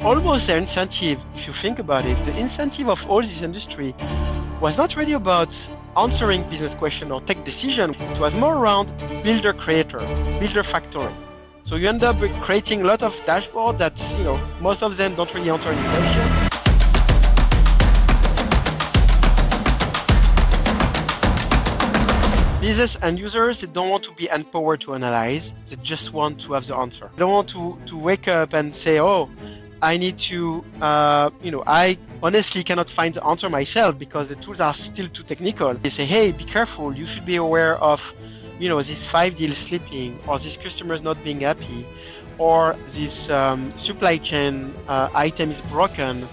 Almost their incentive, if you think about it, the incentive of all this industry was not really about answering business question or tech decision. It was more around builder creator, builder factory. So you end up creating a lot of dashboards that, most of them don't really answer any question. Business and users, they don't want to be empowered to analyze. They just want to have the answer. They don't want to wake up and say, oh, I need to, I honestly cannot find the answer myself because the tools are still too technical. They say, hey, be careful. You should be aware of, this 5 deals slipping, or this customer's not being happy, or this supply chain item is broken,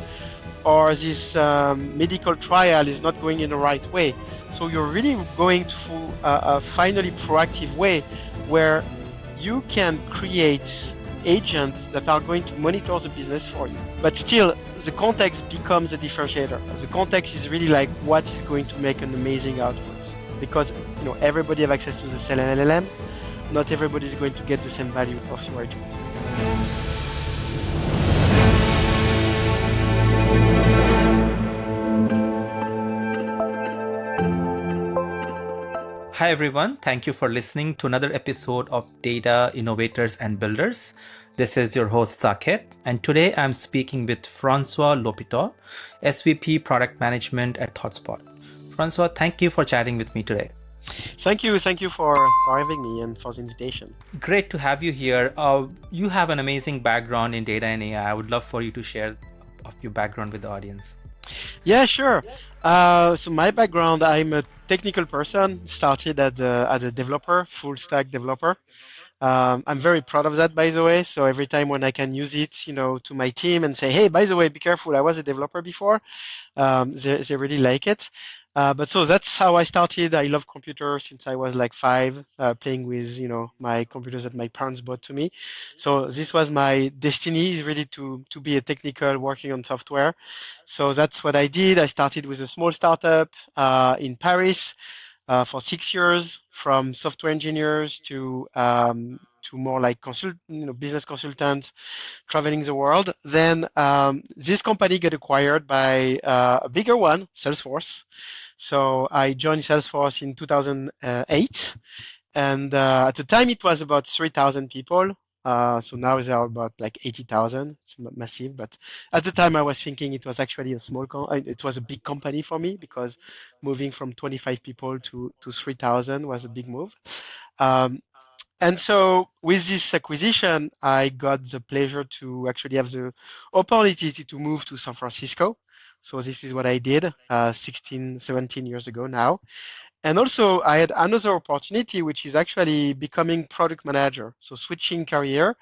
or this medical trial is not going in the right way. So you're really going to a finally proactive way where you can create agents that are going to monitor the business for you. But still, the context becomes a differentiator. The context is really like what is going to make an amazing output. Because everybody have access to the cell and LLM. Not everybody is going to get the same value of your agent. Hi everyone, thank you for listening to another episode of Data Innovators and Builders. This is your host Saket, and today I'm speaking with Francois Lopitaux, SVP Product Management at ThoughtSpot. Francois, thank you for chatting with me today. Thank you for having me and for the invitation. Great to have you here. You have an amazing background in data and AI. I would love for you to share of your background with the audience. Yeah, sure. So my background, I'm a technical person, started as a developer, full stack developer. I'm very proud of that, by the way. So every time when I can use it, to my team and say, hey, by the way, be careful, I was a developer before, they really like it. But so that's how I started. I love computers since I was like 5, playing with, my computers that my parents bought to me. So this was my destiny, is really to be a technical working on software. So that's what I did. I started with a small startup in Paris for 6 years, from software engineers to more like business consultants, traveling the world. Then this company got acquired by a bigger one, Salesforce. So I joined Salesforce in 2008, and at the time it was about 3,000 people. So now there are about like 80,000. It's massive, but at the time I was thinking it was actually it was a big company for me, because moving from 25 people to 3,000 was a big move. And so with this acquisition, I got the pleasure to actually have the opportunity to move to San Francisco. So this is what I did 16, 17 years ago now. And also I had another opportunity, which is actually becoming product manager. So switching career,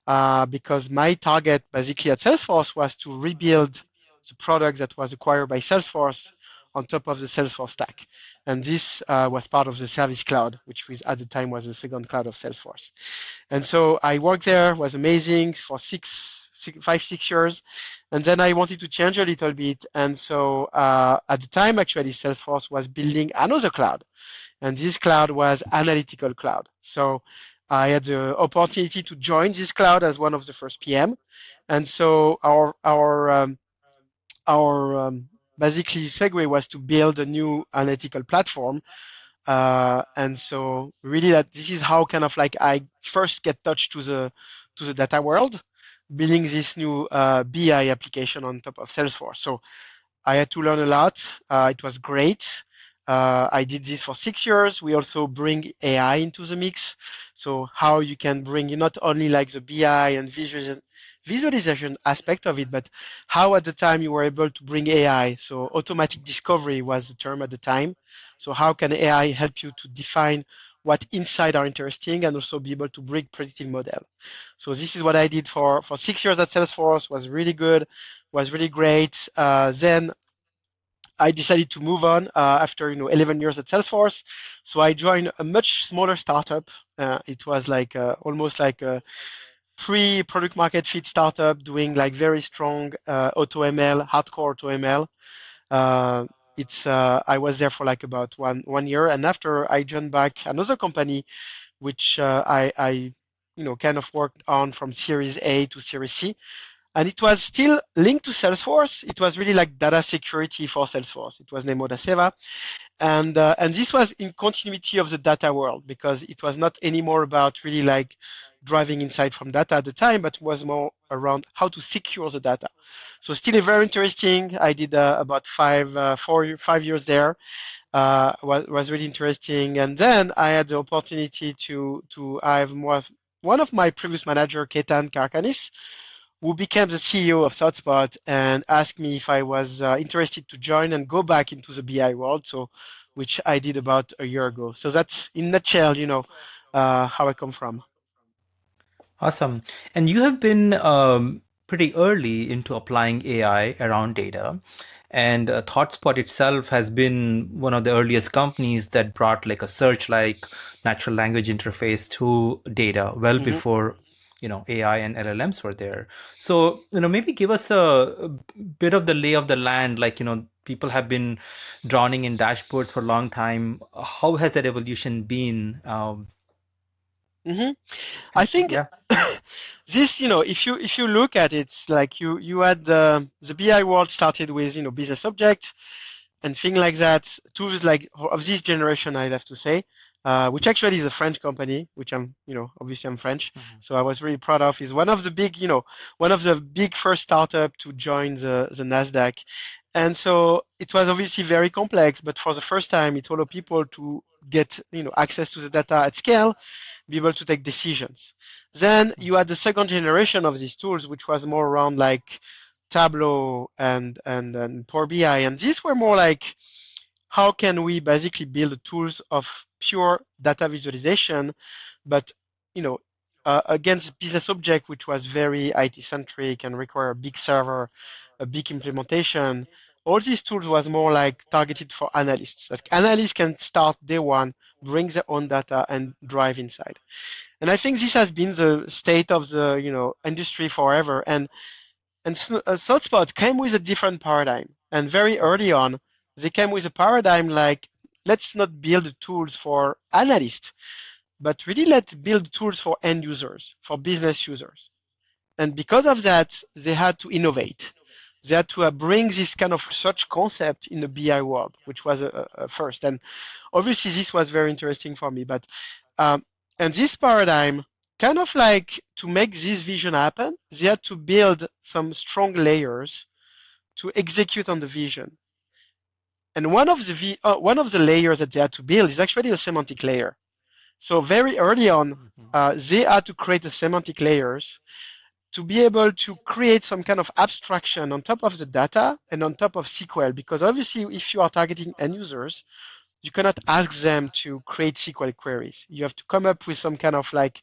because my target basically at Salesforce was to rebuild the product that was acquired by Salesforce on top of the Salesforce stack. And this was part of the Service Cloud, which at the time was the second cloud of Salesforce. And so I worked there, was amazing for 5-6 years. And then I wanted to change a little bit. And so at the time, actually, Salesforce was building another cloud. And this cloud was analytical cloud. So I had the opportunity to join this cloud as one of the first PM. And so our basically segue was to build a new analytical platform. And so really that this is how kind of like I first get touched to the data world, building this new BI application on top of Salesforce. So I had to learn a lot. It was great. I did this for 6 years. We also bring AI into the mix. So how you can bring not only like the BI and visualization aspect of it, but how at the time you were able to bring AI. So automatic discovery was the term at the time. So how can AI help you to define what insights are interesting and also be able to bring predictive model. So this is what I did for 6 years at Salesforce. Was really good, was really great. Then I decided to move on after 11 years at Salesforce. So I joined a much smaller startup. It was like almost like a pre-product market fit startup doing like very strong AutoML, hardcore AutoML. I was there for like about one year, and after I joined back another company, which I kind of worked on from Series A to Series C. and it was still linked to Salesforce. It was really like data security for Salesforce. It was named Odaseva, and this was in continuity of the data world because it was not anymore about really like driving insight from data at the time, but was more around how to secure the data. So still very interesting. I did about 5 years there. Was really interesting, and then I had the opportunity to have one of my previous manager, Ketan Karkanis, who became the CEO of ThoughtSpot and asked me if I was interested to join and go back into the BI world. So, which I did about a year ago. So that's in a nutshell, how I come from. Awesome. And you have been pretty early into applying AI around data. And ThoughtSpot itself has been one of the earliest companies that brought like a search-like natural language interface to data well Hmm. before, AI and LLMs were there. So, maybe give us a bit of the lay of the land. Like, people have been drowning in dashboards for a long time. How has that evolution been? Hmm. I think Yeah. this, if you look at it, it's like you had the BI world started with business objects and things like that. Tools like of this generation, I'd have to say, which actually is a French company, which obviously I'm French, Mhm. so I was really proud of. Is one of the big first startup to join the Nasdaq, and so it was obviously very complex. But for the first time, it allowed people to get access to the data at scale, be able to take decisions. Then you had the second generation of these tools, which was more around like Tableau and Power BI, and these were more like how can we basically build tools of pure data visualization, but you know against business object, which was very IT centric and require a big server, a big implementation. All these tools was more like targeted for analysts. Like analysts can start day one, bring their own data and drive inside. And I think this has been the state of the industry forever. And ThoughtSpot came with a different paradigm. And very early on, they came with a paradigm like, let's not build tools for analysts, but really let's build tools for end users, for business users. And because of that, they had to innovate. They had to bring this kind of research concept in the BI world, which was a first. And obviously, this was very interesting for me. But um, and this paradigm, kind of like to make this vision happen, they had to build some strong layers to execute on the vision. And one of the layers that they had to build is actually a semantic layer. So very early on, Mhm. they had to create the semantic layers to be able to create some kind of abstraction on top of the data and on top of SQL. Because obviously, if you are targeting end users, you cannot ask them to create SQL queries. You have to come up with some kind of like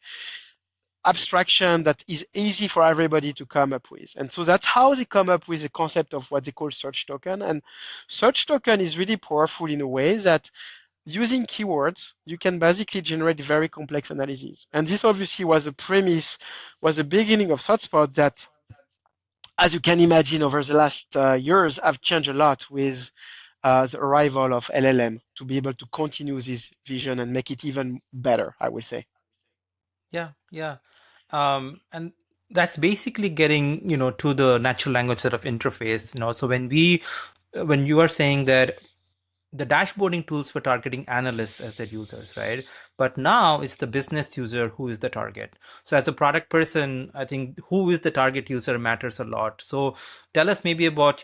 abstraction that is easy for everybody to come up with. And so that's how they come up with the concept of what they call search token. And search token is really powerful in a way that using keywords, you can basically generate very complex analyses. And this obviously was a premise, was the beginning of ThoughtSpot that, as you can imagine, over the last years have changed a lot with the arrival of LLM to be able to continue this vision and make it even better, I would say. Yeah, yeah. And that's basically getting, to the natural language sort of interface, So when you are saying that the dashboarding tools were targeting analysts as their users, right? But now it's the business user who is the target. So as a product person, I think who is the target user matters a lot. So tell us maybe about,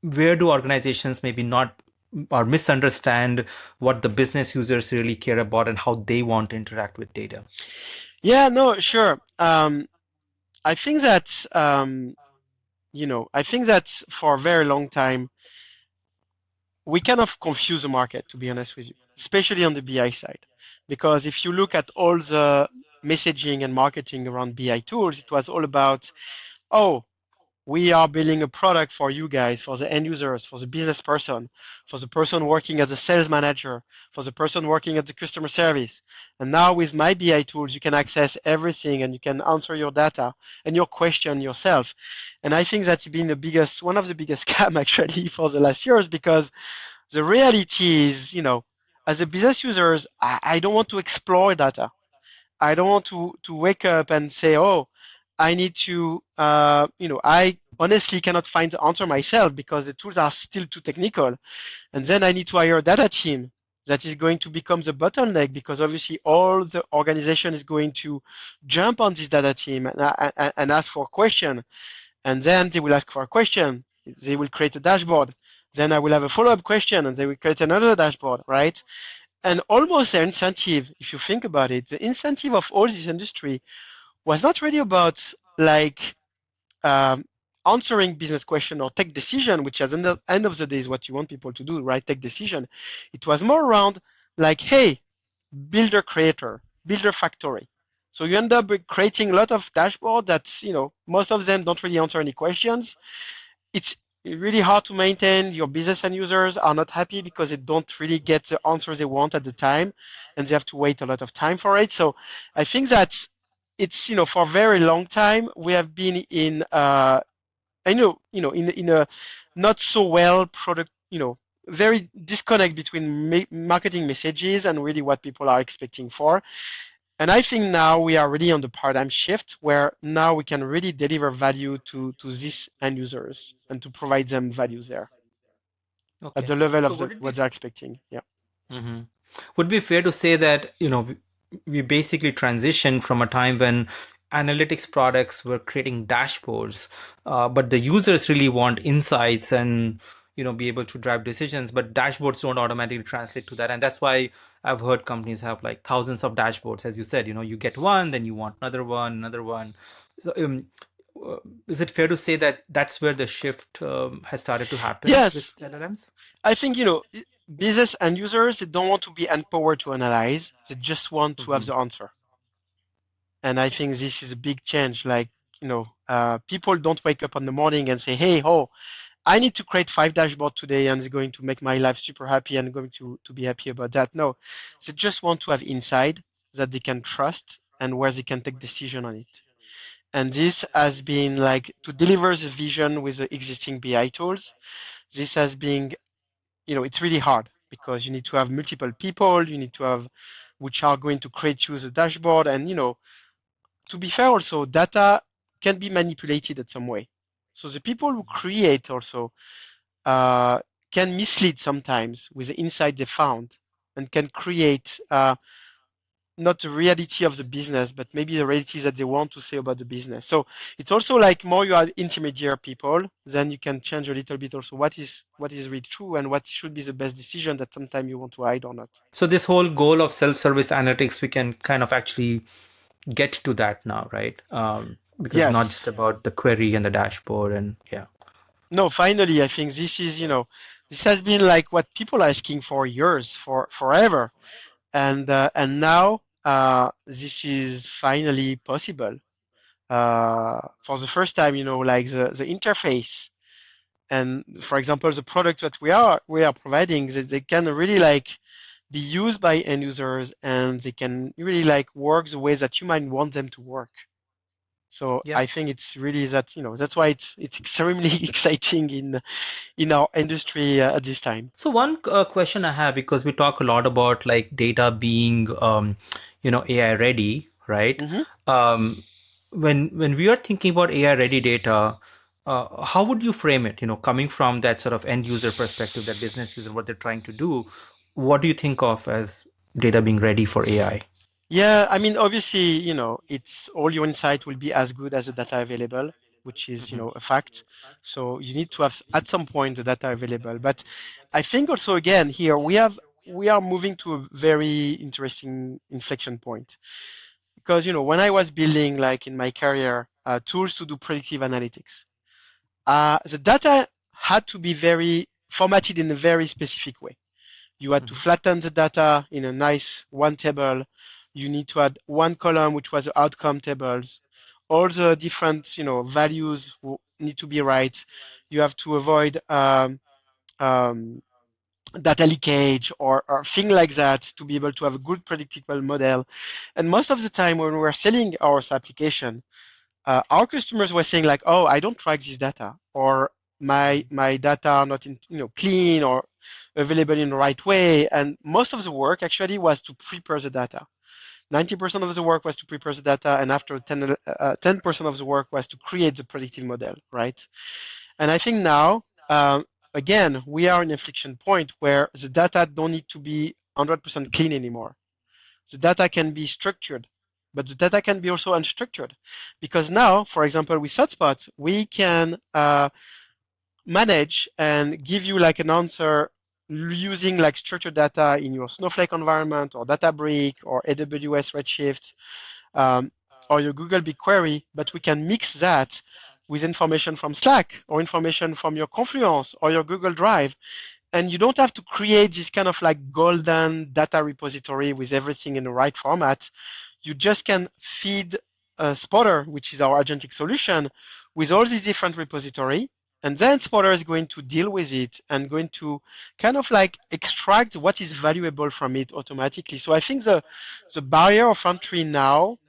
where do organizations maybe not or misunderstand what the business users really care about and how they want to interact with data. Yeah, no, sure. I think that I think that for a very long time we kind of confuse the market, to be honest with you, especially on the BI side, because if you look at all the messaging and marketing around BI tools, it was all about, oh, we are building a product for you guys, for the end users, for the business person, for the person working as a sales manager, for the person working at the customer service. And now with my BI tools, you can access everything and you can answer your data and your question yourself. And I think that's been one of the biggest scam actually for the last years, because the reality is, as a business users, I don't want to explore data. I don't want to wake up and say, oh, I need to, I honestly cannot find the answer myself because the tools are still too technical. And then I need to hire a data team that is going to become the bottleneck because obviously all the organization is going to jump on this data team and ask for a question. And then they will ask for a question. They will create a dashboard. Then I will have a follow-up question and they will create another dashboard, right? And almost their incentive, if you think about it, the incentive of all this industry was not really about like um, answering business question or take decision, which at the end of the day is what you want people to do, right? Take decision. It was more around like, hey, builder creator, builder factory. So you end up creating a lot of dashboard that, most of them don't really answer any questions. It's really hard to maintain. Your business and users are not happy because they don't really get the answers they want at the time, and they have to wait a lot of time for it. So I think that it's, for a very long time we have been in I know, in a not so well product, very disconnect between marketing messages and really what people are expecting for. And I think now we are really on the paradigm shift where now we can really deliver value to these end users and to provide them values there at Okay. the level So of would it be what they're expecting. Yeah. hmm would it be fair to say that, we basically transitioned from a time when analytics products were creating dashboards, but the users really want insights and, be able to drive decisions, but dashboards don't automatically translate to that. And that's why I've heard companies have like thousands of dashboards. As you said, you get one, then you want another one. So, uh, is it fair to say that that's where the shift has started to happen with Yes, LLMs? I think, business and users, they don't want to be empowered to analyze. They just want to have the answer. And I think this is a big change. Like, people don't wake up in the morning and say, hey, I need to create 5 dashboards today and it's going to make my life super happy and going to be happy about that. No, they just want to have insight that they can trust and where they can take decision on it. And this has been like to deliver the vision with the existing BI tools. This has been, it's really hard because you need to have multiple people, you need to have which are going to create you the dashboard. And, to be fair, also data can be manipulated at some way. So the people who create also uh, can mislead sometimes with the insight they found and can create not the reality of the business, but maybe the reality that they want to say about the business. So it's also like more you are intermediate people, then you can change a little bit also what is really true and what should be the best decision that sometimes you want to hide or not. So this whole goal of self-service analytics, we can kind of actually get to that now, right? Because it's not Yes. just about the query and the dashboard and yeah. No, finally, I think this is, this has been like what people are asking for years, for forever. And now this is finally possible. For the first time, like the interface and for example, the product that we are providing, they can really like be used by end users and they can really like work the way that you might want them to work. So Yeah. I think it's really that, that's why it's extremely exciting in our industry at this time. So one question I have, because we talk a lot about like data being, AI ready, right? Hmm. Um, when we are thinking about AI ready data, how would you frame it? Coming from that sort of end user perspective, that business user, what they're trying to do, what do you think of as data being ready for AI? Yeah, I mean, obviously, it's all your insight will be as good as the data available, which is, Hmm. a fact. So you need to have at some point the data available. But I think also again here we are moving to a very interesting inflection point because when I was building like in my career tools to do predictive analytics, the data had to be very formatted in a very specific way. You had to Hmm. flatten the data in a nice one table. You need to add one column, which was the outcome tables. All the different, values need to be right. You have to avoid um, data leakage or thing like that to be able to have a good predictable model. And most of the time when we're selling our application, our customers were saying like, "Oh, I don't track this data," or my data are not clean or available in the right way. And most of the work actually was to prepare the data, 90% of the work was to prepare the data, and after 10% of the work was to create the predictive model, right? And I think now, again, we are in an inflection point where the data don't need to be 100% clean anymore. The data can be structured, but the data can be also unstructured. Because now, for example, with ThoughtSpot, we can manage and give you like an answer using like structured data in your Snowflake environment or Databricks or AWS Redshift, um, or your Google BigQuery, but we can mix that with information from Slack or information from your Confluence or your Google Drive. And you don't have to create this kind of like golden data repository with everything in the right format. You just can feed Spotter, which is our agentic solution, with all these different repository. And then Spotter is going to deal with it and going to kind of like extract what is valuable from it automatically. So I think the barrier of entry now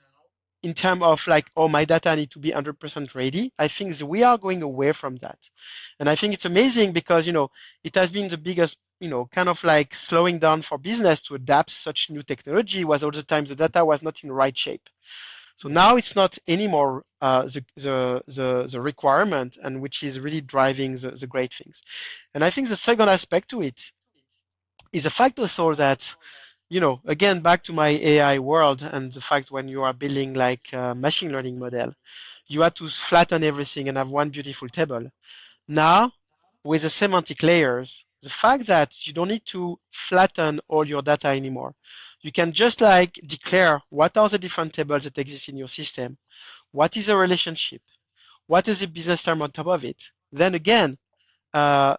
in terms of like, oh, my data need to be 100% ready, I think we are going away from that. And I think it's amazing because, it has been the biggest, kind of like slowing down for business to adapt such new technology was all the time the data was not in the right shape. So now it's not anymore the requirement, and which is really driving the great things. And I think the second aspect to it is the fact also that again, back to my AI world and the fact when you are building like a machine learning model, you have to flatten everything and have one beautiful table. Now, with the semantic layers, the fact that you don't need to flatten all your data anymore, you can just like declare what are the different tables that exist in your system, what is the relationship, what is the business term on top of it. Then again, uh,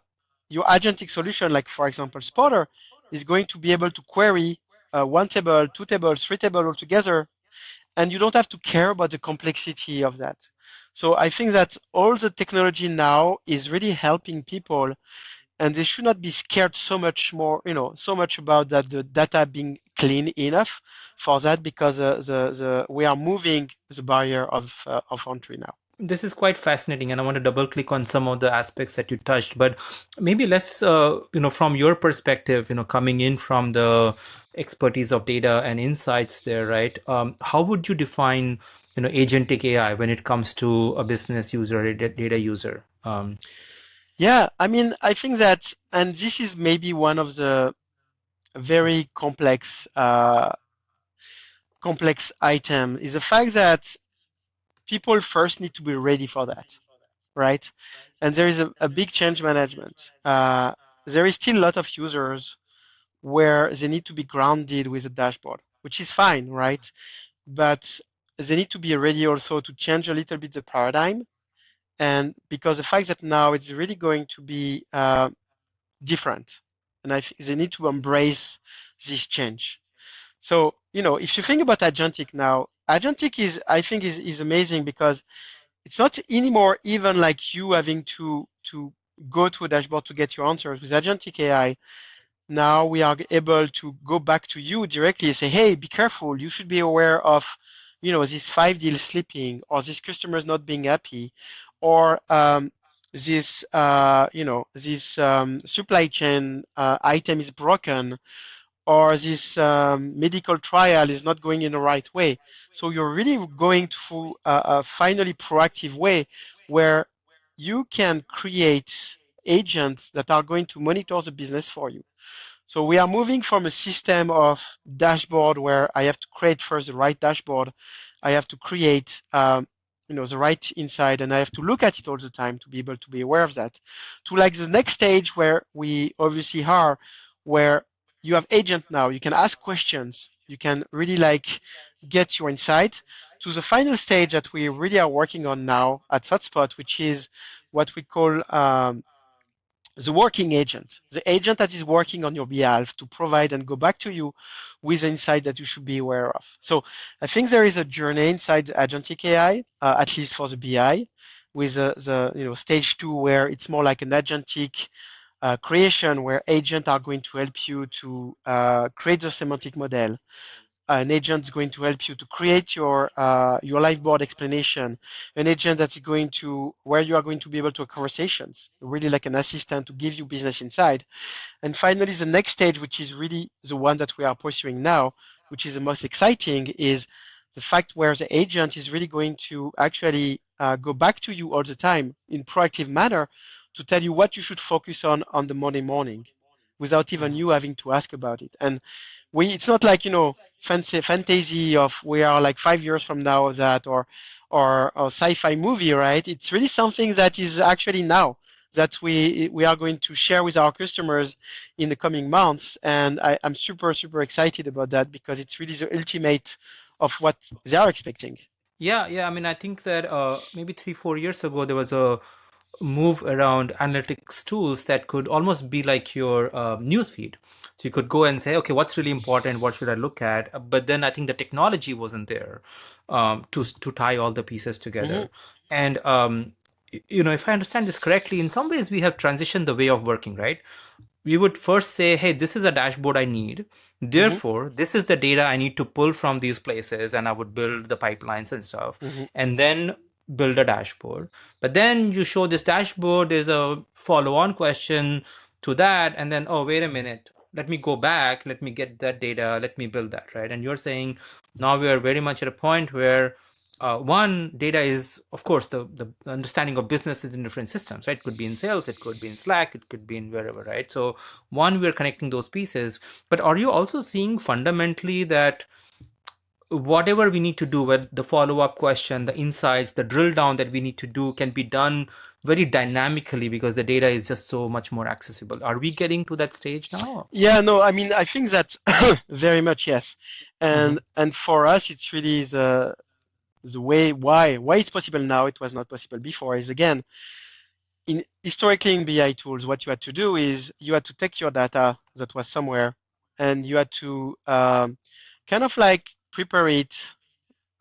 your agentic solution, like for example Spotter, is going to be able to query one table, two tables, three tables all together, and you don't have to care about the complexity of that. So I think that all the technology now is really helping people, and they should not be scared so much more, so much about that the data being clean enough for that, because the we are moving the barrier of entry now. This is quite fascinating, and I want to double click on some of the aspects that you touched. But maybe let's, from your perspective, coming in from the expertise of data and insights there, right? How would you define, agentic AI when it comes to a business user, a data user? Yeah, I mean, I think that, and this is maybe one of the very complex item, is the fact that people first need to be ready for that, right? And there is a big change management. There is still a lot of users where they need to be grounded with a dashboard, which is fine, right? But they need to be ready also to change a little bit the paradigm, and because the fact that now it's really going to be different, and they need to embrace this change. So, if you think about agentic now, agentic I think is amazing because it's not anymore even like you having to go to a dashboard to get your answers. With agentic AI, now we are able to go back to you directly and say, hey, be careful. You should be aware of, these 5 deals slipping, or these customers not being happy, or this supply chain item is broken, or this medical trial is not going in the right way. So you're really going through a finally proactive way where you can create agents that are going to monitor the business for you. So we are moving from a system of dashboard where I have to create first the right dashboard. I have to create, the right inside, and I have to look at it all the time to be able to be aware of that. To like the next stage where we obviously are, where you have agent now, you can ask questions, you can really like get your insight. To the final stage that we really are working on now at ThoughtSpot, which is what we call the working agent, the agent that is working on your behalf to provide and go back to you with insight that you should be aware of. So I think there is a journey inside agentic AI, at least for the BI, with the stage 2 where it's more like an agentic creation where agents are going to help you to create the semantic model. An agent is going to help you to create your live board explanation. An agent that's going to where you are going to be able to have conversations, really like an assistant to give you business insight. And finally, the next stage, which is really the one that we are pursuing now, which is the most exciting, is the fact where the agent is really going to actually go back to you all the time in proactive manner to tell you what you should focus on the Monday morning without even Mhm. you having to ask about it. And it's not like, fantasy of we are like 5 years from now of that, or sci-fi movie, right? It's really something that is actually now that we are going to share with our customers in the coming months. And I'm super, super excited about that because it's really the ultimate of what they are expecting. Yeah, yeah. I mean, I think that maybe 3, 4 years ago there was a move around analytics tools that could almost be like your news feed. So you could go and say, okay, what's really important? What should I look at? But then I think the technology wasn't there to tie all the pieces Hmm. together. And if I understand this correctly, in some ways we have transitioned the way of working, right? We would first say, hey, this is a dashboard I need. Hmm. Therefore, this is the data I need to pull from these places, and I would build the pipelines and stuff, Hmm. and then build a dashboard. But then you show this dashboard, there's a follow on question to that, and then, oh, wait a minute. Let me go back, let me get that data, let me build that, right? And you're saying now we are very much at a point where one, data is, of course, the understanding of business is in different systems, right? It could be in sales, it could be in Slack, it could be in wherever, right? So one, we're connecting those pieces. But are you also seeing fundamentally that whatever we need to do with the follow-up question, the insights, the drill down that we need to do can be done very dynamically because the data is just so much more accessible? Are we getting to that stage now? Yeah, no, I mean, I think that very much yes. Mm-hmm. And for us, it's really the way why it's possible now, it was not possible before, is again, in historically in BI tools, what you had to do is you had to take your data that was somewhere and you had to kind of like prepare it,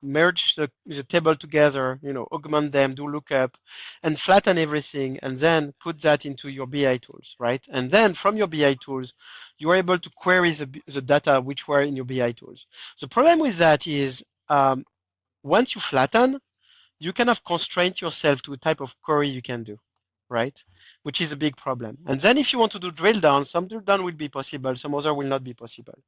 merge the table together, augment them, do lookup, and flatten everything, and then put that into your BI tools, right? And then from your BI tools, you are able to query the data which were in your BI tools. The problem with that is once you flatten, you kind of constrain yourself to a type of query you can do, right? Which is a big problem. And then if you want to do drill down, some drill down will be possible, some other will not be possible.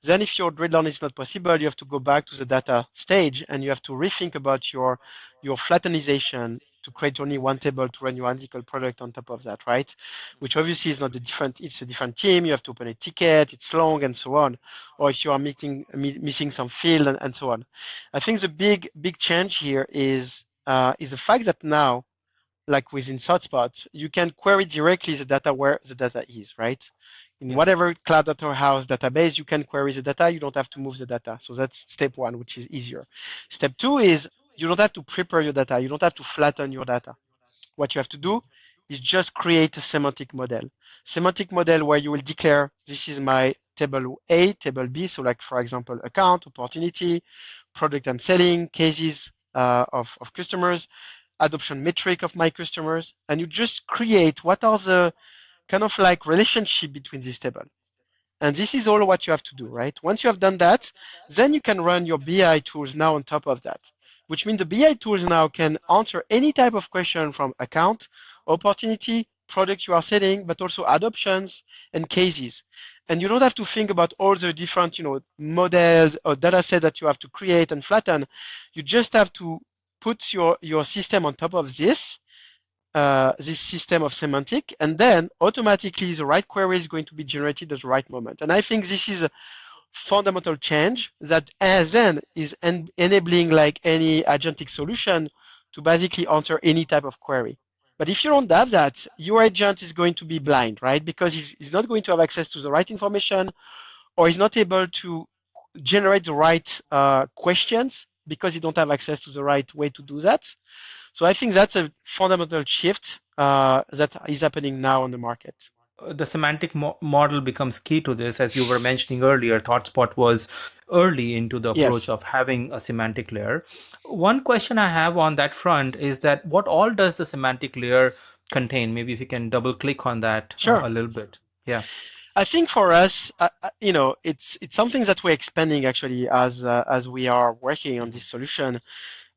Then if your drill down is not possible, you have to go back to the data stage and you have to rethink about your flattenization to create only one table to run your analytical product on top of that, right? Which obviously is not it's a different team. You have to open a ticket, it's long and so on. Or if you are missing some field and so on. I think the big change here is the fact that now, like within ThoughtSpot, you can query directly the data where the data is, right? In Yeah. whatever cloud data warehouse database, you can query the data. You don't have to move the data. So that's step one, which is easier. Step two is you don't have to prepare your data. You don't have to flatten your data. What you have to do is just create a semantic model. Semantic model where you will declare this is my table A, table B. So like, for example, account, opportunity, product and selling, cases of customers, adoption metric of my customers, and you just create what are the kind of like relationship between these tables. And this is all what you have to do, right? Once you have done that, then you can run your BI tools now on top of that, which means the BI tools now can answer any type of question from account, opportunity, product you are selling, but also adoptions and cases. And you don't have to think about all the different, models or data set that you have to create and flatten. You just have to put your system on top of this system of semantic, and then automatically the right query is going to be generated at the right moment. And I think this is a fundamental change that then is enabling like any agentic solution to basically answer any type of query. But if you don't have that, your agent is going to be blind, right? Because he's not going to have access to the right information, or he's not able to generate the right questions because you don't have access to the right way to do that. So I think that's a fundamental shift that is happening now on the market. The semantic model becomes key to this. As you were mentioning earlier, ThoughtSpot was early into the approach Yes, of having a semantic layer. One question I have on that front is that what all does the semantic layer contain? Maybe if you can double click on that sure. a little bit. Yeah. I think for us, it's something that we're expanding actually as we are working on this solution.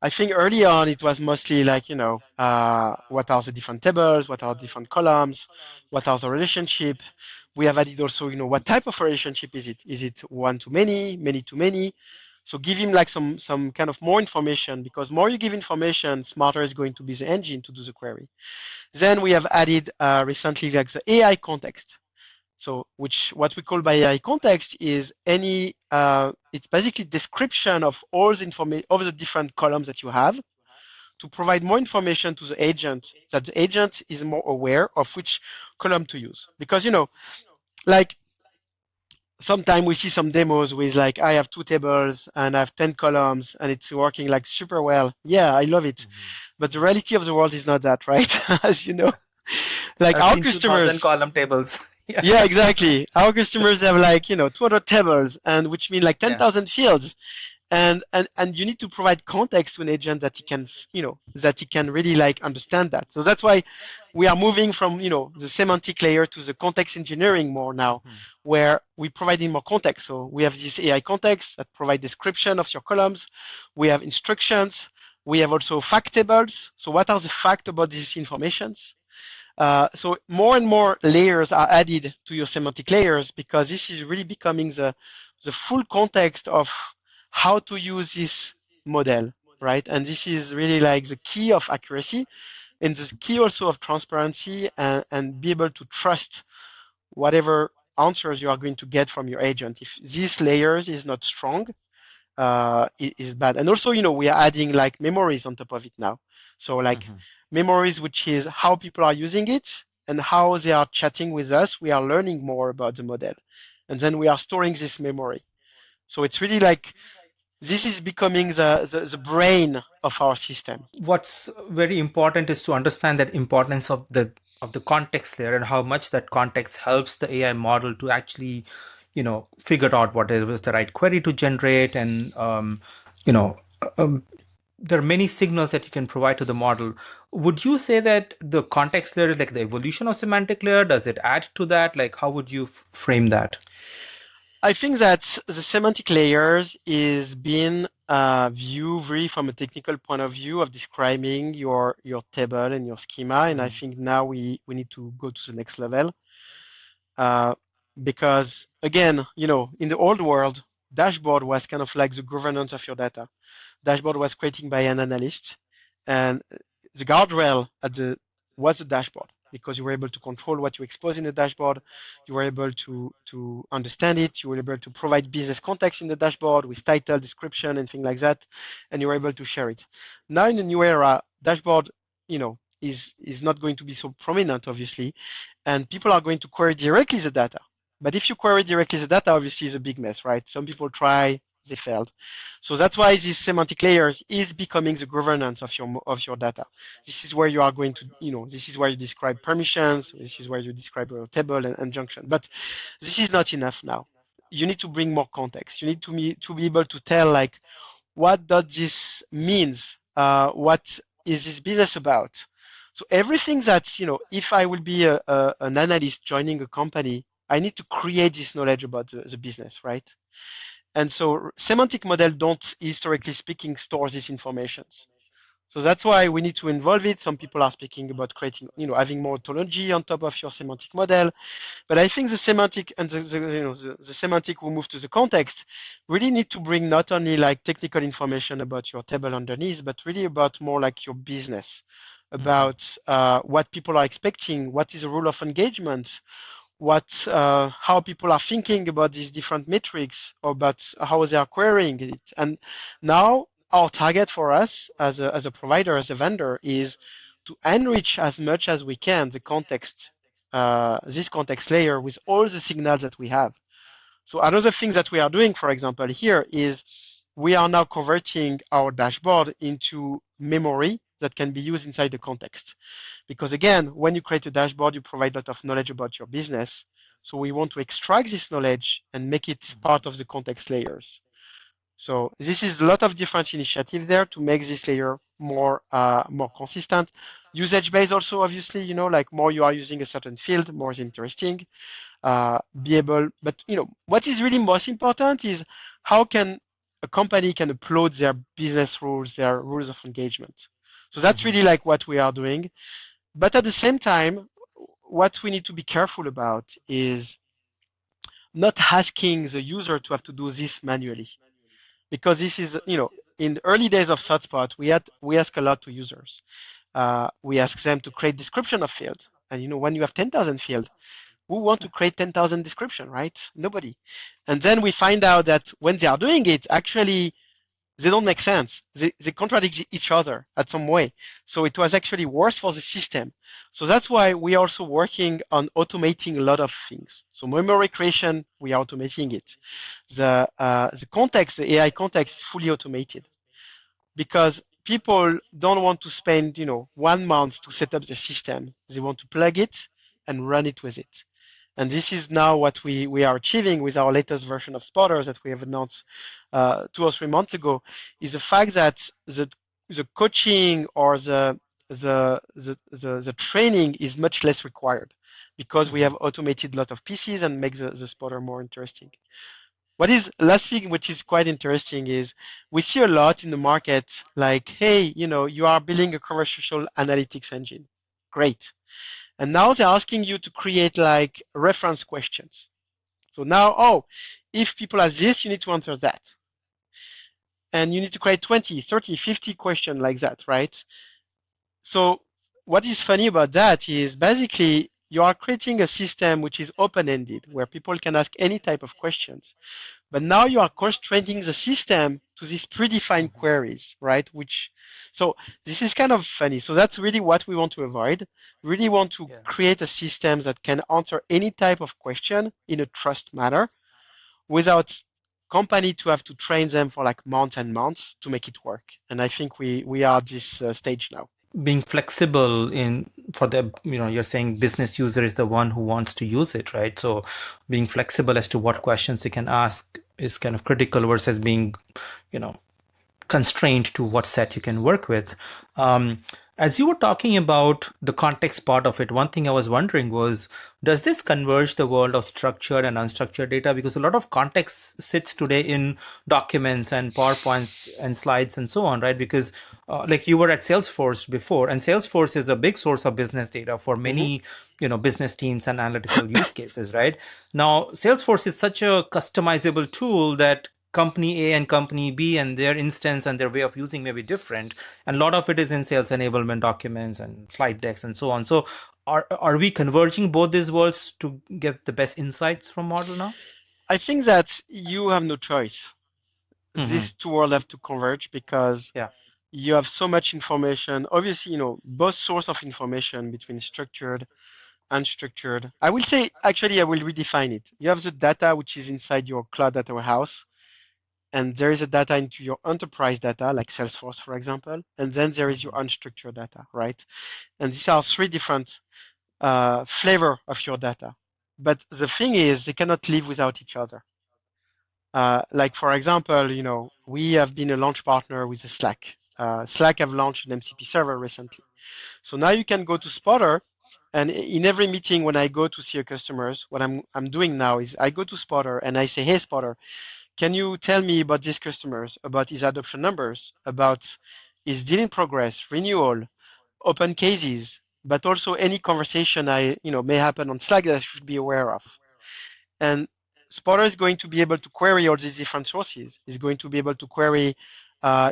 I think early on it was mostly like, what are the different tables, what are different columns, what are the relationship. We have added also, what type of relationship is it? Is it one to many, many to many? So give him like some kind of more information, because more you give information, smarter is going to be the engine to do the query. Then we have added recently like the AI context. So which what we call by AI context is it's basically description of all the information of the different columns that you have to provide more information to the agent, that the agent is more aware of which column to use. Because like sometimes we see some demos with like I have two tables and I have 10 columns and it's working like super well. Yeah, I love it. But the reality of the world is not that, right? As you know, like I've our seen 2000 customers, column tables. Yeah. yeah, exactly. Our customers have like, 200 tables, and which mean like Yeah. 10,000 fields. And you need to provide context to an agent that he can, that he can really like understand that. So that's why we are moving from, the semantic layer to the context engineering more now, where we providing more context. So we have this AI context that provide description of your columns. We have instructions. We have also fact tables. So what are the facts about these informations? So more and more layers are added to your semantic layers, because this is really becoming the full context of how to use this model, right? And this is really like the key of accuracy and the key also of transparency, and be able to trust whatever answers you are going to get from your agent. If these layers is not strong, it is bad. And also, we are adding like memories on top of it now. So like memories, which is how people are using it and how they are chatting with us. We are learning more about the model, and then we are storing this memory. So it's really like this is becoming the brain of our system. What's very important is to understand that importance of the context layer and how much that context helps the AI model to actually, figure out what is the right query to generate, and you know, um, there are many signals that you can provide to the model. Would you say that the context layer is like the evolution of semantic layer? Does it add to that? Like, how would you frame that? I think that the semantic layers is being viewed really from a technical point of view of describing your table and your schema. And I think now we need to go to the next level, uh, because again, in the old world, dashboard was kind of like the governance of your data. Dashboard was created by an analyst, and the guardrail was the dashboard, because you were able to control what you expose in the dashboard. You were able to understand it. You were able to provide business context in the dashboard with title, description, and things like that, and you were able to share it. Now in the new era, dashboard, is not going to be so prominent, obviously, and people are going to query directly the data. But if you query directly the data, obviously it's a big mess, right? Some people try, they failed. So that's why these semantic layers is becoming the governance of your data. This is where you are going to, this is where you describe permissions. This is where you describe your table and junction. But this is not enough now. You need to bring more context. You need to be able to tell like what does this means? What is this business about? So everything that, if I will be an analyst joining a company, I need to create this knowledge about the business, right? And so semantic model don't, historically speaking, store these informations. So that's why we need to involve it. Some people are speaking about creating, having more ontology on top of your semantic model. But I think the semantic and the semantic will move to the context really need to bring not only like technical information about your table underneath, but really about more like your business, about what people are expecting, what is the rule of engagement, how people are thinking about these different metrics, or about how they are querying it. And now our target for us as a provider, as a vendor, is to enrich as much as we can the context, this context layer, with all the signals that we have. So another thing that we are doing, for example, here is we are now converting our dashboard into memory that can be used inside the context. Because again, when you create a dashboard, you provide a lot of knowledge about your business. So we want to extract this knowledge and make it part of the context layers. So this is a lot of different initiatives there to make this layer more consistent. Usage based also, obviously, like more you are using a certain field, more is interesting. Be able, but what is really most important is how can a company can upload their business rules, their rules of engagement. So that's really like what we are doing. But at the same time, what we need to be careful about is not asking the user to have to do this manually. Because this is, in the early days of ThoughtSpot, we ask a lot to users. We ask them to create description of field. And when you have 10,000 field, who want to create 10,000 description, right? Nobody. And then we find out that when they are doing it, actually they don't make sense. They contradict each other at some way. So it was actually worse for the system. So that's why we are also working on automating a lot of things. So memory creation, we are automating it. The context, the AI context is fully automated because people don't want to spend, 1 month to set up the system. They want to plug it and run it with it. And this is now what we are achieving with our latest version of Spotters that we have announced 2 or 3 months ago, is the fact that the coaching or the training is much less required because we Mhm. have automated a lot of pieces and make the spotter more interesting. What is last thing which is quite interesting is we see a lot in the market like, hey, you are building a conversational analytics engine. Great. And now they're asking you to create like reference questions. So now, oh, if people ask this, you need to answer that. And you need to create 20, 30, 50 questions like that, right? So what is funny about that is basically you are creating a system which is open-ended, where people can ask any type of questions. But now you are constraining the system to these predefined Mhm. queries, right? So this is kind of funny. So that's really what we want to avoid. We really want to Yeah. create a system that can answer any type of question in a trust manner without company to have to train them for like months and months to make it work. And I think we are at this stage now. Being flexible in for the, you're saying business user is the one who wants to use it, right? So being flexible as to what questions you can ask is kind of critical versus being, you know, constrained to what set you can work with. Um, as you were talking about the context part of it, one thing I was wondering was, does this converge the world of structured and unstructured data? Because a lot of context sits today in documents and PowerPoints and slides and so on, right? Because like you were at Salesforce before, and Salesforce is a big source of business data for Mm-hmm. many, business teams and analytical use cases, right? Now, Salesforce is such a customizable tool that company A and company B and their instance and their way of using may be different. And a lot of it is in sales enablement documents and slide decks and so on. So are we converging both these worlds to get the best insights from model now? I think that you have no choice. Hmm. These two worlds have to converge because Yeah. you have so much information. Obviously, both source of information between structured, unstructured. I will say, actually, I will redefine it. You have the data which is inside your cloud data warehouse, and there is a data into your enterprise data, like Salesforce, for example, and then there is your Hmm. unstructured data, right? And these are three different flavor of your data. But the thing is, they cannot live without each other. Like for example, we have been a launch partner with Slack. Slack have launched an MCP server recently. So now you can go to Spotter, and in every meeting when I go to see a customers, what I'm doing now is I go to Spotter and I say, hey Spotter, can you tell me about these customers, about his adoption numbers, about his deal in progress, renewal, open cases, but also any conversation may happen on Slack that I should be aware of. And Spotter is going to be able to query all these different sources. It's going to be able to query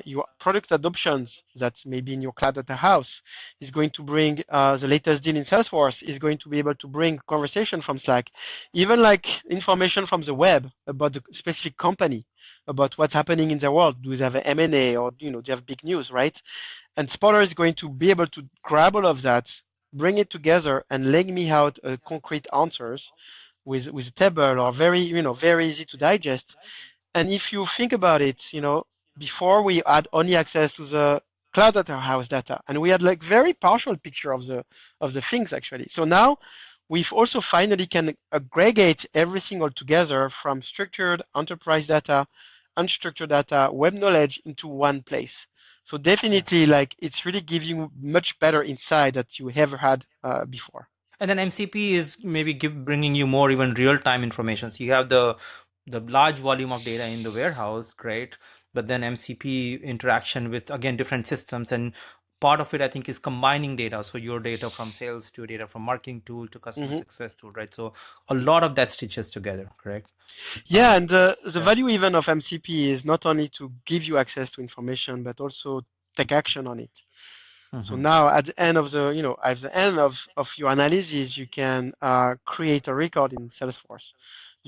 your product adoptions that may be in your cloud data house. It's going to bring the latest deal in Salesforce. It's going to be able to bring conversation from Slack, even like information from the web about the specific company, about what's happening in the world. Do they have an M&A or do they have big news, right? And Spotter is going to be able to grab all of that, bring it together, and lay me out concrete answers with a table or very easy to digest. And if you think about it, before we had only access to the cloud data house data, and we had like very partial picture of the things actually. So now we've also finally can aggregate everything all together from structured enterprise data, unstructured data, web knowledge into one place. So Yeah. definitely, like it's really giving you much better insight that you ever had before. And then MCP is maybe bringing you more even real time information. So you have the large volume of data in the warehouse, great, but then MCP interaction with again different systems and part of it, I think, is combining data. So your data from sales to data from marketing tool to customer Mhm. success tool, right? So a lot of that stitches together, correct? Yeah, and the Yeah. value even of MCP is not only to give you access to information, but also take action on it. So Mm-hmm. now at the end of at the end of your analysis, you can create a record in Salesforce.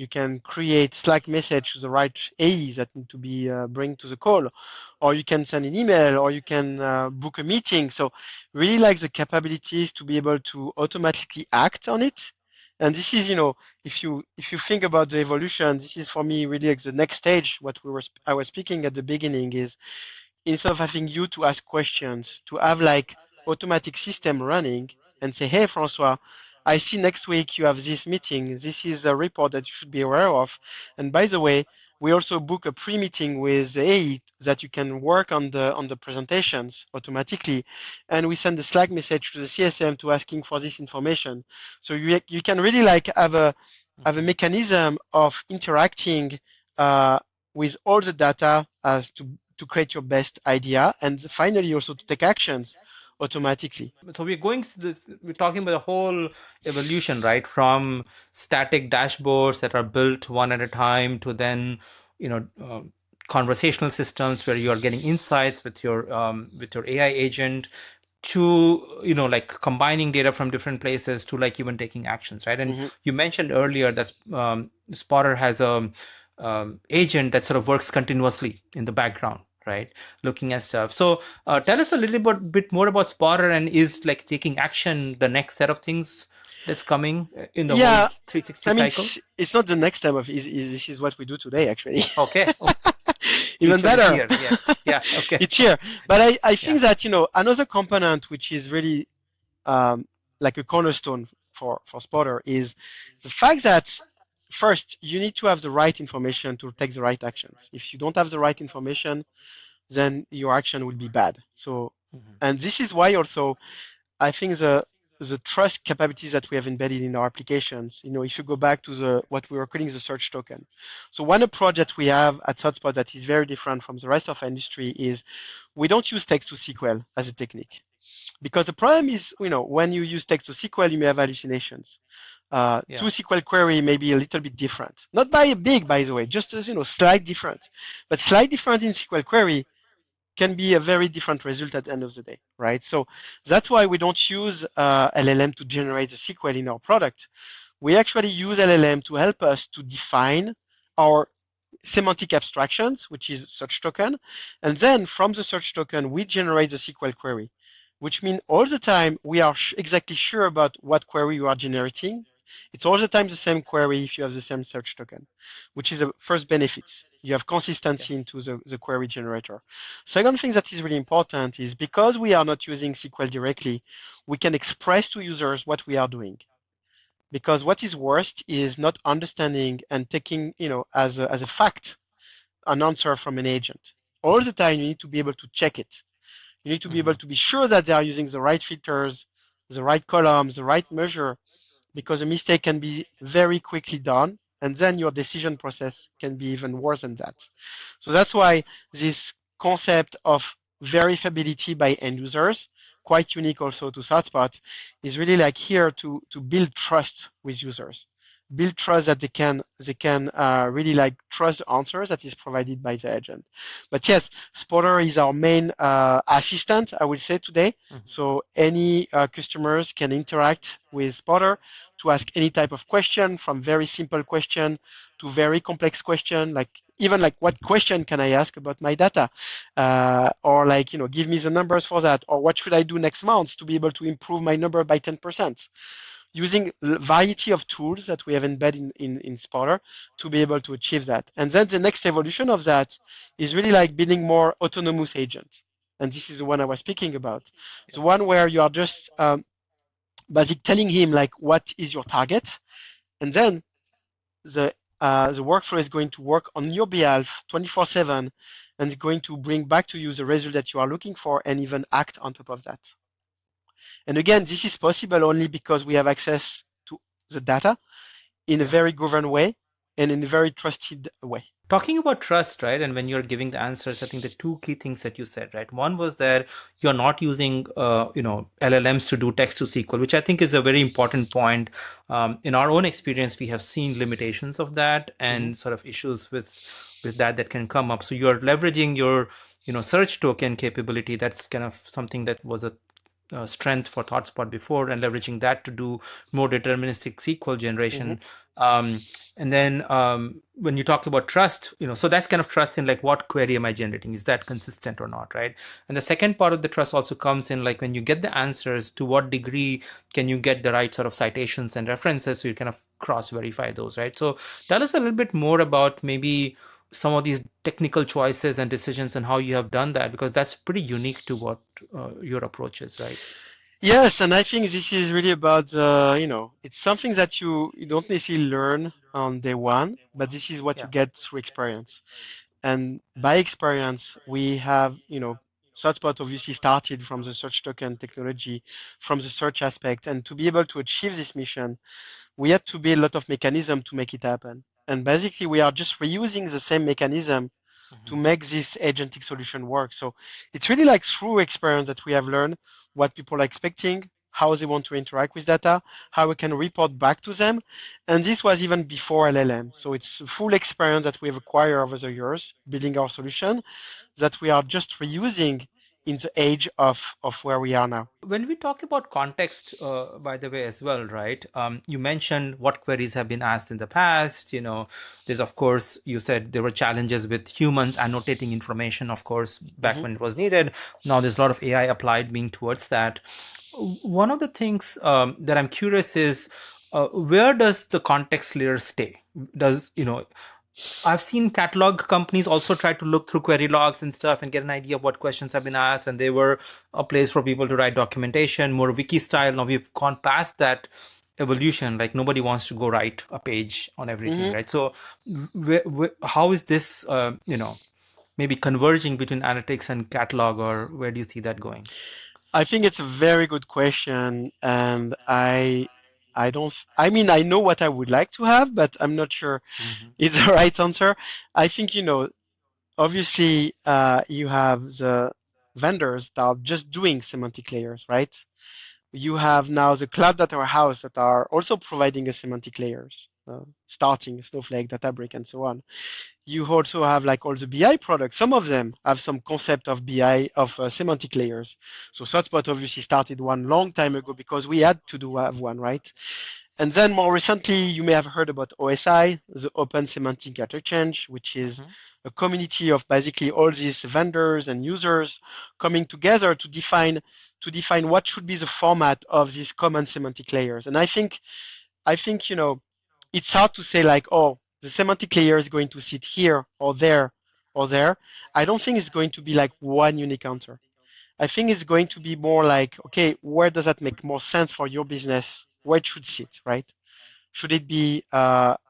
You can create Slack message to the right AEs that need to be bring to the call, or you can send an email, or you can book a meeting. So really like the capabilities to be able to automatically act on it. And this is, if you think about the evolution, this is for me really like the next stage. What I was speaking at the beginning is instead of having you to ask questions, to have like automatic system running and say, hey, Francois, I see next week you have this meeting. This is a report that you should be aware of. And by the way, we also book a pre-meeting with the AE that you can work on the presentations automatically. And we send a Slack message to the CSM to asking for this information. So you can really like have a Mm-hmm. mechanism of interacting uh, with all the data as to create your best idea and finally also to take actions automatically. So we're going through this, we're talking about the whole evolution, right? From static dashboards that are built one at a time to then, you know, conversational systems where you are getting insights with your AI agent to, like combining data from different places to like even taking actions, right? And Mm-hmm. you mentioned earlier that Spotter has a agent that sort of works continuously in the background, right? Looking at stuff. So tell us a little bit more about Spotter, and is like taking action the next set of things that's coming in the whole Yeah, 360 I mean, cycle? it's not the next step of this is what we do today actually. Okay. Even Feature is better. here. Yes. Yeah. Okay. It's here. But I Yeah. think that, another component which is really um, like a cornerstone for Spotter is the fact that first you need to have the right information to take the right actions. If you don't have the right information, then your action will be bad. So, Hmm. and this is why also I think the trust capabilities that we have embedded in our applications, if you go back to the what we were calling the search token. So one approach that we have at ThoughtSpot that is very different from the rest of our industry is we don't use text-to-SQL as a technique. Because the problem is, when you use text-to-SQL, you may have hallucinations. To Yeah. SQL query may be a little bit different. Not by a big, by the way, just as, slight different. But slight different in SQL query can be a very different result at the end of the day, right? So that's why we don't use LLM to generate the SQL in our product. We actually use LLM to help us to define our semantic abstractions, which is search token. And then from the search token, we generate the SQL query, which means all the time we are exactly sure about what query you are generating. It's all the time the same query if you have the same search token, which is the first benefits. You have Yeah. consistency into the query generator. Second thing that is really important is because we are not using SQL directly, we can express to users what we are doing. Because what is worst is not understanding and taking, as a fact, an answer from an agent. All the time, you need to be able to check it. You need to be able Hmm. to be sure that they are using the right filters, the right columns, the right measure, because a mistake can be very quickly done, and then your decision process can be even worse than that. So that's why this concept of verifiability by end users, quite unique also to ThoughtSpot, is really like here to build trust with users, build trust that they can really like trust the answers that is provided by the agent. But yes, Spotter is our main assistant, I will say today. Hmm. So any customers can interact with Spotter to ask any type of question, from very simple question to very complex question, like even like what question can I ask about my data, or like give me the numbers for that, or what should I do next month to be able to improve my number by 10%, using a variety of tools that we have embedded in Spotter to be able to achieve that. And then the next evolution of that is really like building more autonomous agents. And this is the one I was speaking about. The Yeah. one where you are just basically telling him like what is your target, and then the workflow is going to work on your behalf 24/7, and it's going to bring back to you the result that you are looking for and even act on top of that. And again, this is possible only because we have access to the data in a Yeah. very governed way and in a very trusted way. Talking about trust, right? And when you're giving the answers, I think the two key things that you said, right? One was that you're not using, LLMs to do text to SQL, which I think is a very important point. In our own experience, we have seen limitations of that Hmm. and sort of issues with that can come up. So you're leveraging your, search token capability. That's kind of something that was a strength for ThoughtSpot before, and leveraging that to do more deterministic SQL Hmm. generation. Um, and then when you talk about trust, so that's kind of trust in like what query am I generating? Is that consistent or not, right? And the second part of the trust also comes in like when you get the answers, to what degree can you get the right sort of citations and references so you kind of cross verify those, right? So tell us a little bit more about maybe some of these technical choices and decisions and how you have done that, because that's pretty unique to what your approach is, right? Yes, and I think this is really about, it's something that you don't necessarily learn on day one, but this is what you Yeah. get through experience. And by experience, we have, ThoughtSpot obviously started from the search token technology, from the search aspect, and to be able to achieve this mission, we had to build a lot of mechanism to make it happen. And basically, we are just reusing the same mechanism to Mhm. make this agentic solution work. So it's really like through experience that we have learned what people are expecting, how they want to interact with data, how we can report back to them. And this was even before LLM. So it's a full experience that we have acquired over the years building our solution that we are just reusing in the age of where we are now. When we talk about context, by the way, as well, right? You mentioned what queries have been asked in the past. There's, of course, you said there were challenges with humans annotating information, of course, back Mhm. when it was needed. Now there's a lot of AI applied being towards that. One of the things that I'm curious is where does the context layer stay? Does, I've seen catalog companies also try to look through query logs and stuff and get an idea of what questions have been asked, and they were a place for people to write documentation, more wiki style. Now we've gone past that evolution. Like nobody wants to go write a page on everything, Mhm. right? So, how is this, maybe converging between analytics and catalog, or where do you see that going? I think it's a very good question, and I don't. I mean, I know what I would like to have, but I'm not sure Hmm. it's the right answer. I think obviously, you have the vendors that are just doing semantic layers, right? You have now the cloud data warehouse that are also providing a semantic layers, starting Snowflake, Databricks, and so on. You also have like all the BI products. Some of them have some concept of BI of semantic layers. So ThoughtSpot obviously started one long time ago because we had to do have one, right? And then more recently, you may have heard about OSI, the Open Semantic Interchange, which is Hmm. a community of basically all these vendors and users coming together to define what should be the format of these common semantic layers. And I think it's hard to say like, oh, the semantic layer is going to sit here or there or there. I don't think it's going to be like one unique answer. I think it's going to be more like, okay, where does that make more sense for your business? Where it should sit, right? Should it be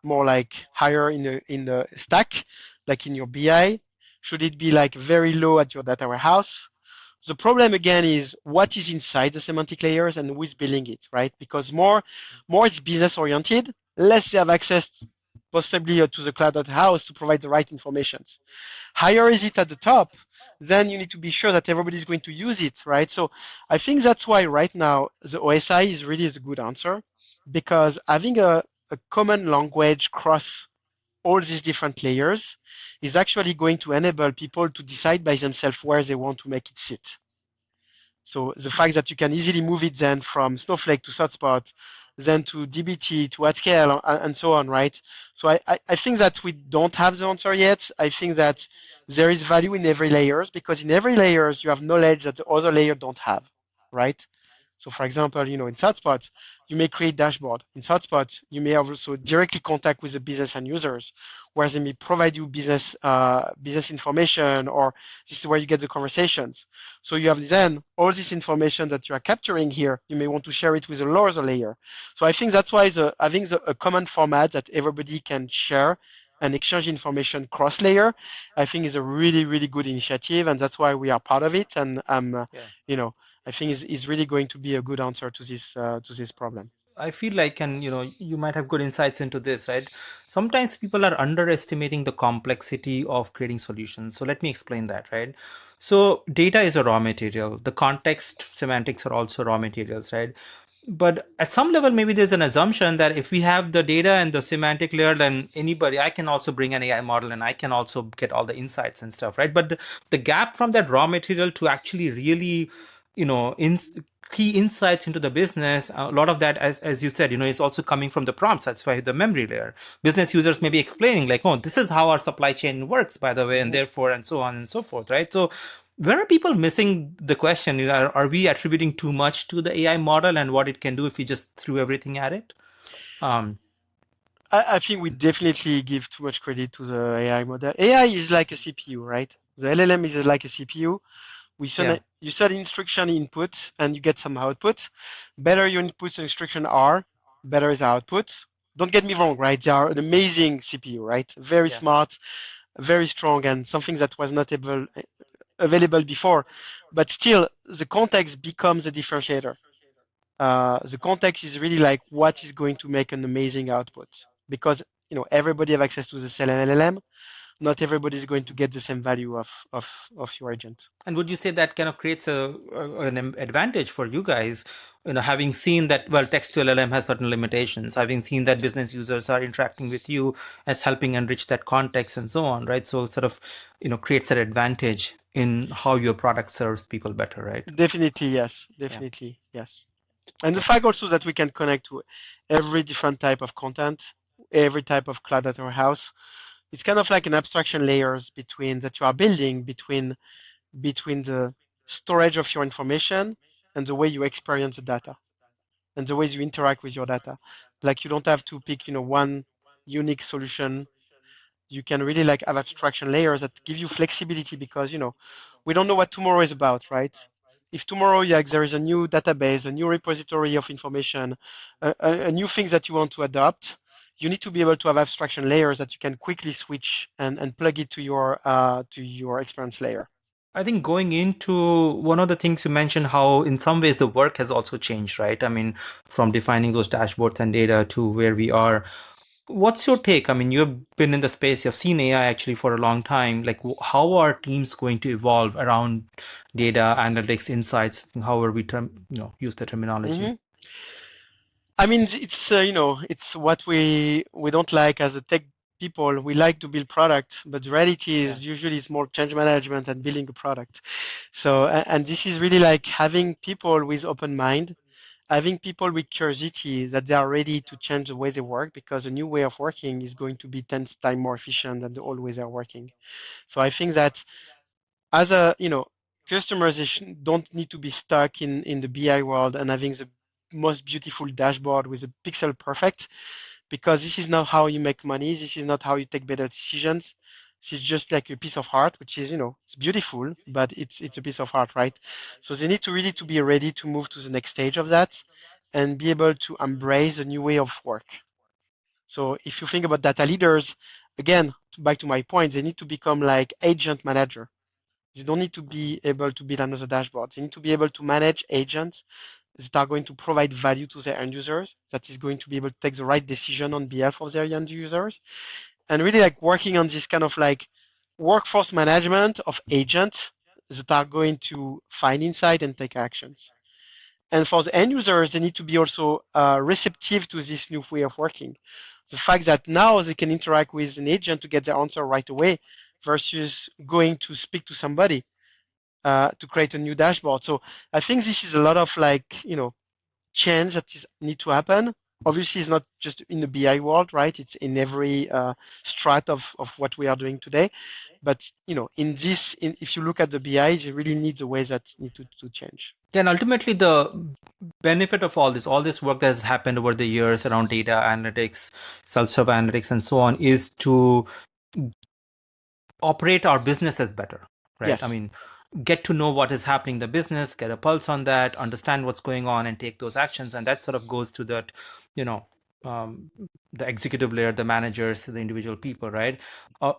more like higher in the stack, like in your BI? Should it be like very low at your data warehouse? The problem again is what is inside the semantic layers and who is building it, right? Because more it's business oriented, less they have access possibly to the cloud data house to provide the right informations. Higher is it at the top, then you need to be sure that everybody is going to use it, right? So I think that's why right now the OSI is really a good answer because having a common language across all these different layers is actually going to enable people to decide by themselves where they want to make it sit. So the fact that you can easily move it then from Snowflake to ThoughtSpot, then to dbt to at scale and so on, right? So I think that we don't have the answer yet. I think that there is value in every layers because in every layers you have knowledge that the other layer don't have, right? So for example, in ThoughtSpot, you may create dashboard. In ThoughtSpot, you may have also directly contact with the business and users, where they may provide you business information, or this is where you get the conversations. So you have then all this information that you are capturing here. You may want to share it with a lower layer. So I think that's why having a common format that everybody can share and exchange information cross layer, I think is a really, really good initiative. And that's why we are part of it. And Yeah. you know, I think is really going to be a good answer to this problem. I feel like, and you might have good insights into this, right? Sometimes people are underestimating the complexity of creating solutions. So let me explain that, right? So data is a raw material. The context semantics are also raw materials, right? But at some level, maybe there's an assumption that if we have the data and the semantic layer, then anybody, I can also bring an AI model and I can also get all the insights and stuff, right? But the gap from that raw material to actually really, you know, in, key insights into the business, a lot of that, as you said, is also coming from the prompts. That's why the memory layer. Business users may be explaining like, oh, this is how our supply chain works, by the way, and Mhm. therefore, and so on and so forth, right? So where are people missing the question? Are we attributing too much to the AI model and what it can do if we just threw everything at it? Um, I think we definitely give too much credit to the AI model. AI is like a CPU, right? The LLM is like a CPU. yeah, You set instruction input and you get some output. Better your inputs and instruction are, better is the output. Don't get me wrong, right? They are an amazing CPU, right? Very yeah. smart, very strong, and something that was not available before. But still, the context becomes a differentiator. The context is really like what is going to make an amazing output because everybody have access to the same LLM. Not everybody is going to get the same value of your agent. And would you say that kind of creates an advantage for you guys, having seen that, well, text to LLM has certain limitations, having seen that business users are interacting with you as helping enrich that context and so on, right? So sort of, creates that advantage in how your product serves people better, right? Definitely yes, Yeah. definitely yes. And the Okay. fact also that we can connect to every different type of content, every type of cloud data warehouse, it's kind of like an abstraction layers between that you are building between the storage of your information and the way you experience the data and the ways you interact with your data. Like you don't have to pick, one unique solution. You can really like have abstraction layers that give you flexibility because, we don't know what tomorrow is about, right? If tomorrow, yeah, there is a new database, a new repository of information, a new thing that you want to adopt, you need to be able to have abstraction layers that you can quickly switch and plug it to your experience layer. I think going into one of the things you mentioned, how in some ways the work has also changed, right? I mean, from defining those dashboards and data to where we are. What's your take? I mean, you've been in the space, you've seen AI actually for a long time. Like, how are teams going to evolve around data, analytics, insights, however we use the terminology? Hmm. I mean, it's it's what we don't like as a tech people. We like to build products, but the reality Yeah. is usually it's more change management and building a product. So, and this is really like having people with open mind, having people with curiosity that they are ready to change the way they work because a new way of working is going to be 10 times more efficient than the old way they're working. So I think that as a customers don't need to be stuck in the BI world and having the most beautiful dashboard with a pixel perfect because this is not how you make money. This is not how you take better decisions. This is just like a piece of art, which is, it's beautiful, but it's a piece of art, right? So they need to really to be ready to move to the next stage of that and be able to embrace the new way of work. So if you think about data leaders, again, back to my point, they need to become like agent manager. They don't need to be able to build another dashboard. They need to be able to manage agents that are going to provide value to their end users, that is going to be able to take the right decision on behalf of their end users, and really like working on this kind of like workforce management of agents that are going to find insight and take actions. And for the end users, they need to be also receptive to this new way of working. The fact that now they can interact with an agent to get their answer right away versus going to speak to somebody to create a new dashboard. So I think this is a lot of like, change that is need to happen. Obviously, it's not just in the BI world, right? It's in every strat of what we are doing today. But if you look at the BI, they really need the ways that need to change. Then ultimately, the benefit of all this work that has happened over the years around data analytics, self-serve analytics, and so on, is to operate our businesses better, right? I Yes. mean, get to know what is happening in the business, get a pulse on that, understand what's going on, and take those actions. And that sort of goes to that, you know, um, the executive layer, the managers, the individual people, right?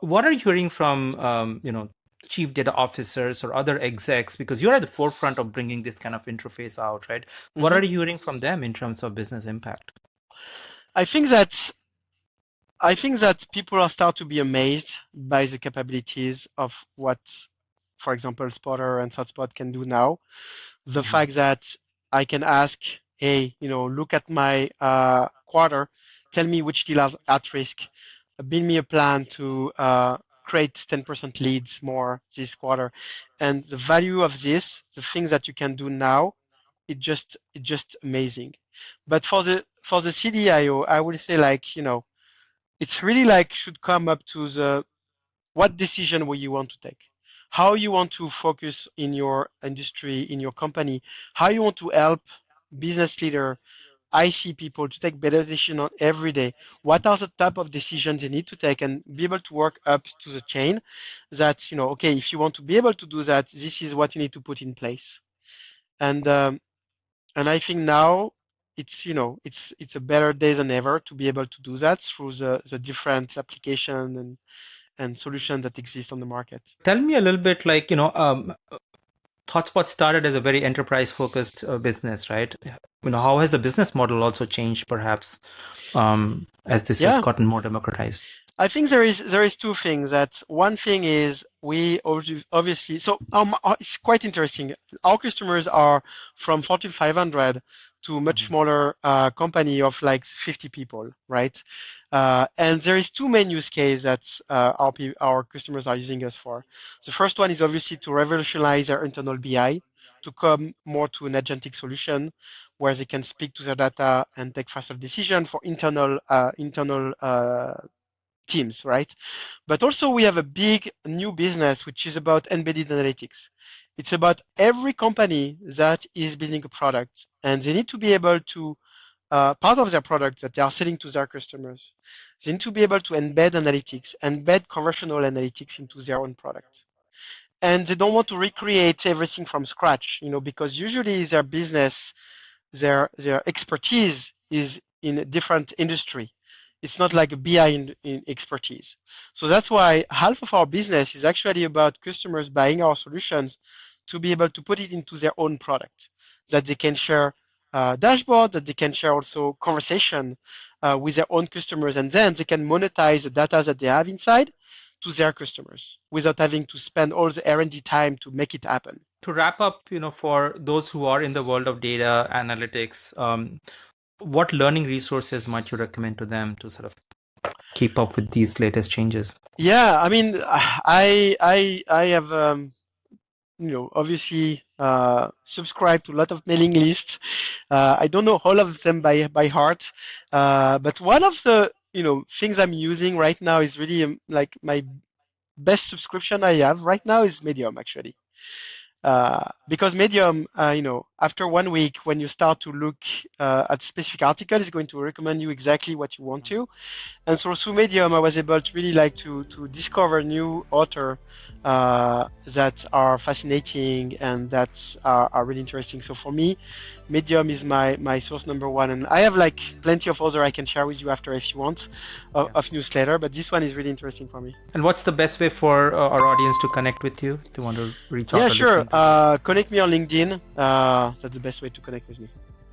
What are you hearing from, chief data officers or other execs, because you're at the forefront of bringing this kind of interface out, right? What Hmm. are you hearing from them in terms of business impact? I think that I think that people are start to be amazed by the capabilities of what, for example, Spotter and ThoughtSpot can do now. The Mhm. fact that I can ask, hey, look at my quarter, tell me which deal are at risk, build me a plan to create 10% leads more this quarter. And the value of this, the things that you can do now, it just amazing. But for the CDIO, I would say like, it's really like should come up to the what decision will you want to take, how you want to focus in your industry, in your company, how you want to help business leader, IC people to take better decision on every day. What are the type of decisions they need to take and be able to work up to the chain that, okay, if you want to be able to do that, this is what you need to put in place. And and I think now it's a better day than ever to be able to do that through the different application and solution that exist on the market. Tell me a little bit, like, ThoughtSpot started as a very enterprise focused business, right? How has the business model also changed, perhaps, as this has Yeah, gotten more democratized? I think there is two things. That one thing is we obviously it's quite interesting. Our customers are from Fortune 500 to much Mhm. smaller company of like 50 people, right? And there is two main use cases that our customers are using us for. The first one is obviously to revolutionize their internal BI to come more to an agentic solution where they can speak to their data and take faster decision for internal teams, right? But also we have a big new business which is about embedded analytics. It's about every company that is building a product and they need to be able to part of their product that they are selling to their customers. They need to be able to embed analytics, embed conversational analytics into their own product. And they don't want to recreate everything from scratch, because usually their business their expertise is in a different industry. It's not like a BI in expertise. So that's why half of our business is actually about customers buying our solutions to be able to put it into their own product, that they can share dashboard, that they can share also conversation with their own customers, and then they can monetize the data that they have inside to their customers without having to spend all the R&D time to make it happen. To wrap up, for those who are in the world of data analytics, what learning resources might you recommend to them to sort of keep up with these latest changes? Yeah, I mean, I have obviously subscribed to a lot of mailing lists. I don't know all of them by heart, but one of the things I'm using right now is really like my best subscription I have right now is Medium actually. Because Medium, after 1 week, when you start to look at specific article, it's going to recommend you exactly what you want to. And so through Medium, I was able to really like to discover new author that are fascinating and that are really interesting. So for me, Medium is my source number one, and I have like plenty of other I can share with you after if you want Yeah. of newsletter. But this one is really interesting for me. And what's the best way for our audience to connect with you, to want to reach Yeah, out or sure. listen to you? Connect me on LinkedIn. That's the best way to connect with me.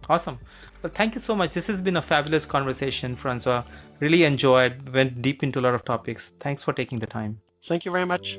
Awesome. Well, thank you so much. This has been a fabulous conversation, Francois. Really enjoyed, went deep into a lot of topics. Thanks for taking the time. Thank you very much.